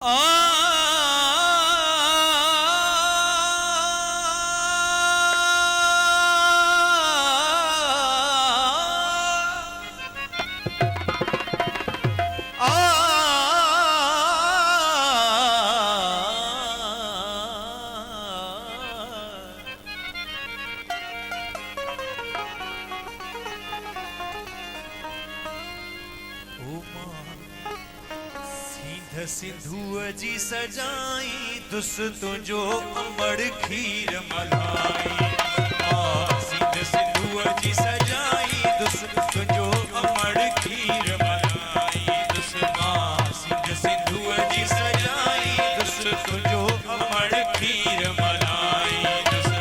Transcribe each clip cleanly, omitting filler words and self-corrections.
आ सिंधु जी सजाई दुस तुझो अमड़ खीर मलाई। सिंधु जी सजाई दुस तुझो अमड़ खीर मलाई। सिंधु जी सजाई दुस तुझो अमड़ खीर मलाई।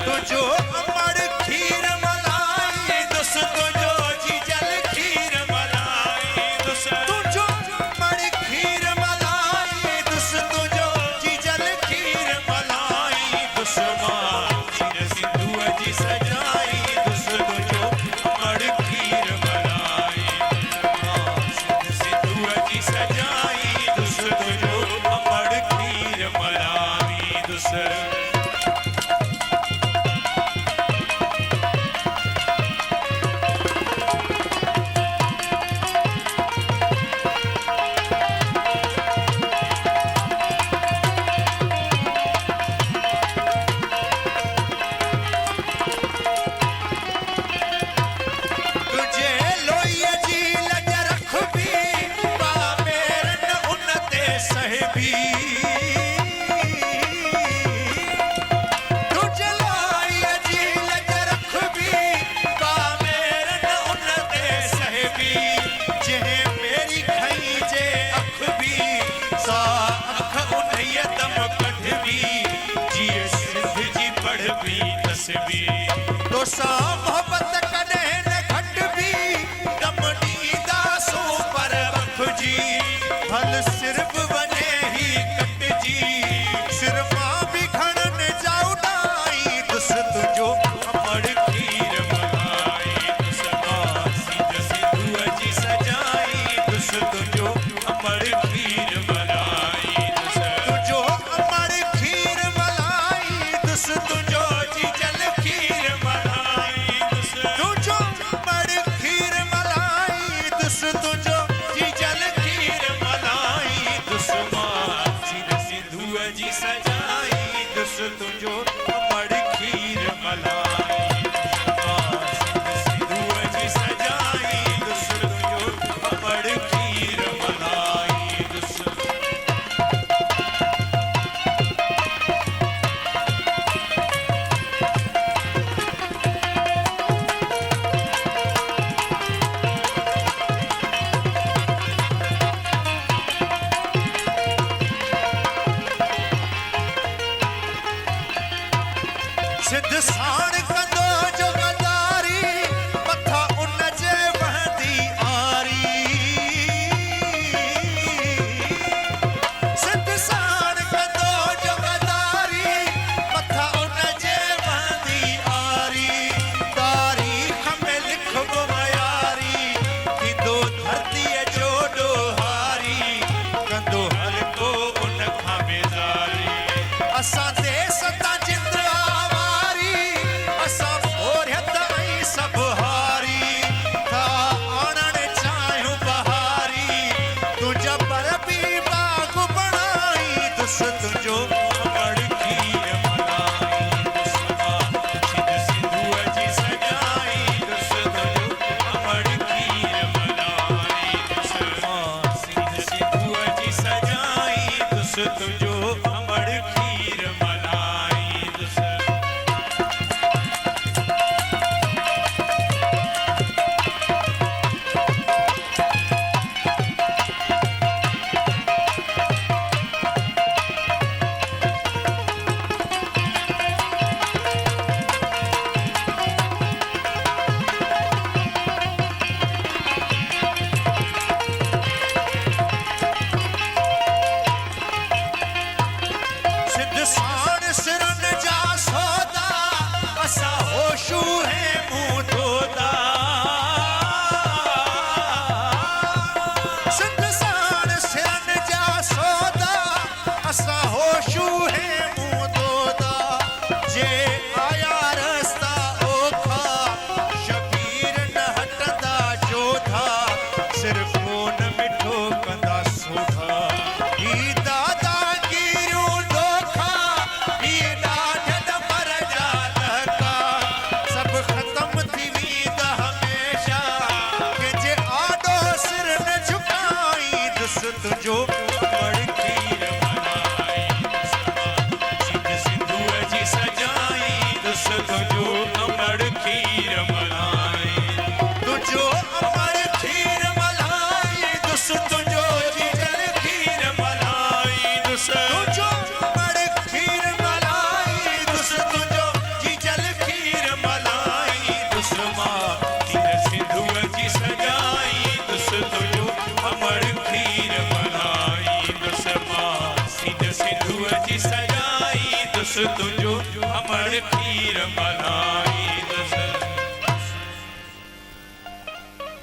तुझो अमड़ खीर मलाई दुस तुझो जी जल खीर मलाई। तुझो अमड़ खीर मलाई दुस तुझो जी जल खीर मलाई। सिंधु जी सजाई दुस तुझो अमड़ खीर मलाई। सिंधु जी सजाई दुस तुझो अमड़ खीर मलाई। तुझे लोई जी लज रखबी पामेरन उनते सहबी। तुझे लोई जी लज रखबी पामेरन उनते सहबी। जिहे मेरी खई जे अख भी सा अख उन्हीअ दम कढबी। जिए सिंध जी पढ़बी तस्बी तो सा मोहब्बत कॾहिं न घटबी। दम ॾींदा सो पर अख जी भल सिर बि वञे ही कटजी। सिर मां बि खणनि जाऊ डाई दुस तुझो अमड़ खीर मलाई। सिंधु जी सजाई दुस तुझो अमड़ खीर मलाई। तुझो अमड़ खीर मलाई दुस तुझो जी जल खीर मलाई। तुझो अमड़ खीर मलाई दुस तुझो जी जल खीर मलाई। सिंधु जी सजाई दुस तुझो अमड़ खीर मलाई। सिंधु जी सजाई दुस तुझो अमड़ खीर मलाई। सिद्ध साण कंदो जो गदारी मथा उन जे वहंदी आरी। सिद्ध साण कंदो जो गदारी मथा उन जे वहंदी आरी। तारीख़ में लिखबो मयारी थींदो धरतीअ जो ॾोहारी। कंदो हर को उन खां बेज़ारी। असां देस तां जिंद असां ओरियत ऐं सभु हारी था आणण चाहियूं बहारी। तुंहिंजा पर बि बाग़ बणाई दुस तुंहिंजो अमड़ खीर मलाई। सिंधु जी सजाई दुस तुंहिंजो अमड़ खीर मलाई। सिंधु जी सजाई दुस तुंहिंजो अमड़ खीर मलाई। दुस तुझो मड़ खीर मलाई दुस तुझो जी जल खीर मलाई दुस मां इन सिंधु जी सजाई दुस तुझो अमर खीर मलाई दुस मां इन सिंधु जी सजाई दुस तुझो अमर खीर मलाई